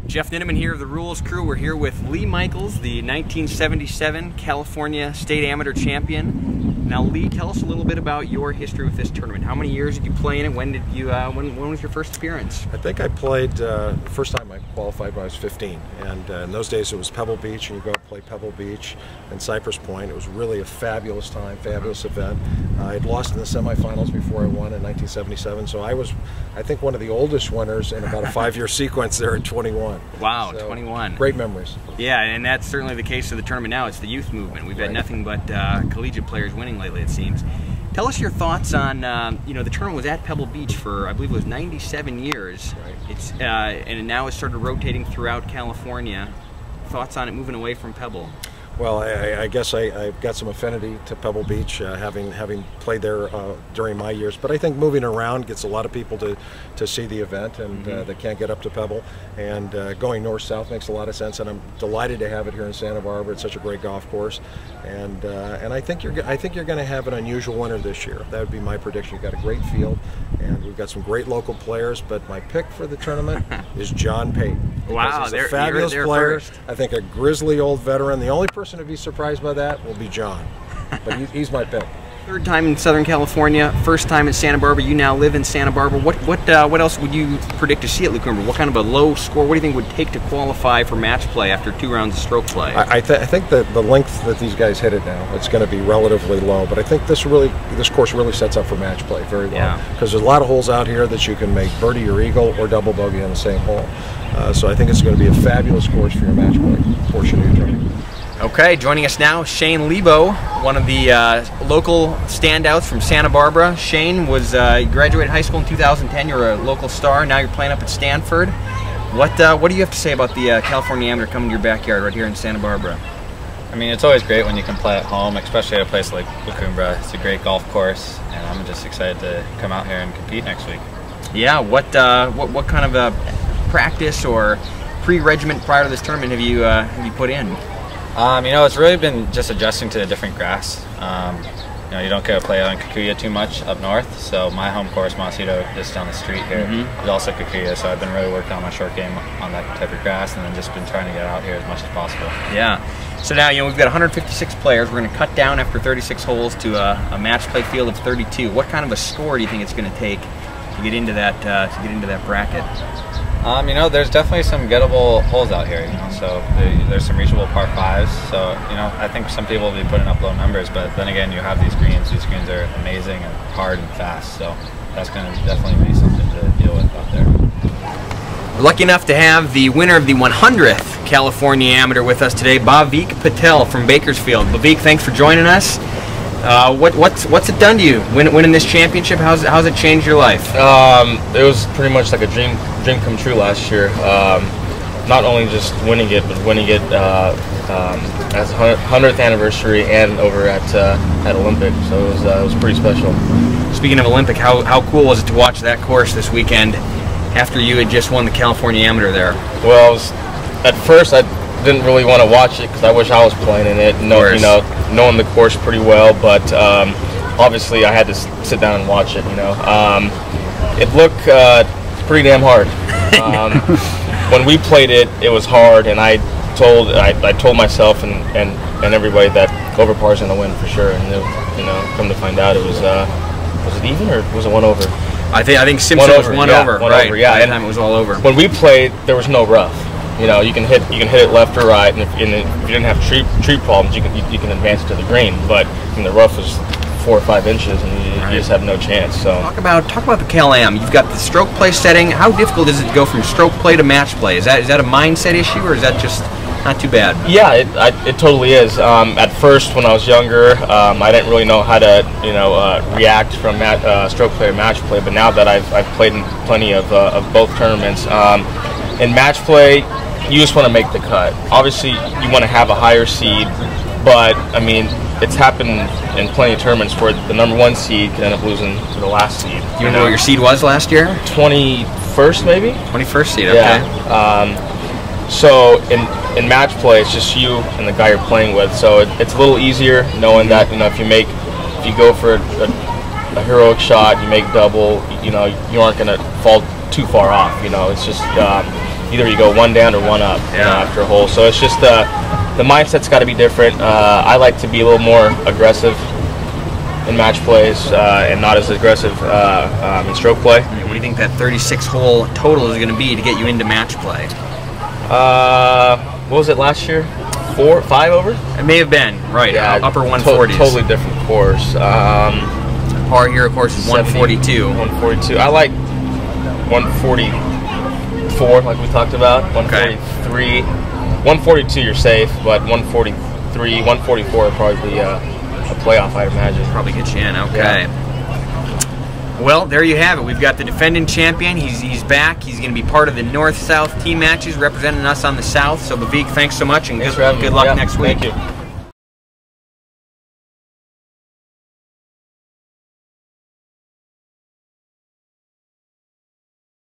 Jeff Ninneman here of the Rules Crew. We're here with Lee Michaels, the 1977 California State Amateur Champion. Now, Lee, tell us a little bit about your history with this tournament. How many years did you play in it? When did you? When was your first appearance? I think I played the first time I qualified when I was 15, and in those days it was Pebble Beach, and you go play Pebble Beach and Cypress Point. It was really a fabulous time, fabulous event. I had lost in the semifinals before I won in 1977, so I was, I think, one of the oldest winners in about a 5-year sequence there at 21. Wow, so, 21. Great memories. Yeah, and that's certainly the case of the tournament now. It's the youth movement. We've had nothing but collegiate players winning lately, it seems. Tell us your thoughts on, you know, the tournament was at Pebble Beach for, I believe it was 97 years. Right. It's and now it's started rotating throughout California. Thoughts on it moving away from Pebble? Well, I guess I've got some affinity to Pebble Beach, having played there during my years. But I think moving around gets a lot of people to see the event, and they can't get up to Pebble. And going north-south makes a lot of sense. And I'm delighted to have it here in Santa Barbara. It's such a great golf course, and I think you're going to have an unusual winner this year. That would be my prediction. You've got a great field, and we've got some great local players. But my pick for the tournament is John Payton. Wow, he's a fabulous player. First. I think a grizzly old veteran. The only person to be surprised by that will be John, but he's my pick. Third time in Southern California, first time in Santa Barbara. You now live in Santa Barbara. What else would you predict to see at Luke? What kind of a low score? What do you think would take to qualify for match play after 2 rounds of stroke play? I think that the length that these guys hit it now, it's going to be relatively low. But I think this course really sets up for match play very well, because there's a lot of holes out here that you can make birdie or eagle or double bogey on the same hole. So I think it's going to be a fabulous course for your match play portion of your tournament. Okay, joining us now, Shane Libo, one of the local standouts from Santa Barbara. Shane was you graduated high school in 2010. You're a local star. Now you're playing up at Stanford. What do you have to say about the California Amateur coming to your backyard right here in Santa Barbara? I mean, it's always great when you can play at home, especially at a place like La Cumbre. It's a great golf course, and I'm just excited to come out here and compete next week. Yeah, what kind of a practice or pre-regiment prior to this tournament have you put in? You know, it's really been just adjusting to a different grass. You know, you don't get to play on Kikuyu too much up north, so my home course, Montecito, just down the street here, is also Kikuyu, so I've been really working on my short game on that type of grass, and then just been trying to get out here as much as possible. Yeah. So now, you know, we've got 156 players. We're going to cut down after 36 holes to a match play field of 32. What kind of a score do you think it's going to take to get into that bracket? You know, there's definitely some gettable holes out here, you know, so there's some reachable par 5s, so, you know, I think some people will be putting up low numbers, but then again, you have these greens are amazing and hard and fast, so that's going to definitely be something to deal with out there. We're lucky enough to have the winner of the 100th California Amateur with us today, Bhavik Patel from Bakersfield. Bhavik, thanks for joining us. What's it done to you winning this championship? How's it changed your life? It was pretty much like a dream come true last year. Not only just winning it, but winning it as 100th anniversary and over at Olympic. So it was pretty special. Speaking of Olympic, how cool was it to watch that course this weekend after you had just won the California Amateur there? Well, at first I didn't really want to watch it because I wish I was playing in it. You know, knowing the course pretty well, but obviously I had to sit down and watch it. You know, it looked pretty damn hard. When we played it, it was hard, and I told myself and everybody that over par is going to win for sure. And you know, come to find out, it was it even or was it 1 over? I think Simpson was one over. One over, yeah. By the time it was all over. When we played, there was no rough. You know, you can hit it left or right, and if you didn't have tree problems, you can advance it to the green. But the rough was 4 or 5 inches, and you just have no chance. So talk about the Cal-Am. You've got the stroke play setting. How difficult is it to go from stroke play to match play? Is that a mindset issue, or is that just not too bad? Yeah, it totally is. At first, when I was younger, I didn't really know how to react from stroke play to match play. But now that I've played in plenty of both tournaments, in match play, you just want to make the cut. Obviously, you want to have a higher seed, but I mean, it's happened in plenty of tournaments where the #1 seed can end up losing to the last seed. Do you know what your seed was last year? 21st, maybe. 21st seed. Okay. Yeah. So in match play, it's just you and the guy you're playing with. So it's a little easier knowing that if you go for a heroic shot, you make double. You aren't going to fall too far off. It's just either you go one down or one up after a hole. So it's just the mindset's got to be different. I like to be a little more aggressive in match plays and not as aggressive in stroke play. What do you think that 36-hole total is going to be to get you into match play? What was it last year? 4, 5 over? It may have been, right, upper 140s. Totally different course. Par here, of course, is 142. 142. I like 144, like we talked about. 143. 142, you're safe, but 143, 144 would probably be a playoff, I'd imagine. Probably get you in, okay. Yeah. Well, there you have it. We've got the defending champion. He's back. He's going to be part of the North-South team matches, representing us on the South. So, Bhavik, thanks so much, and good luck next week. Thank you.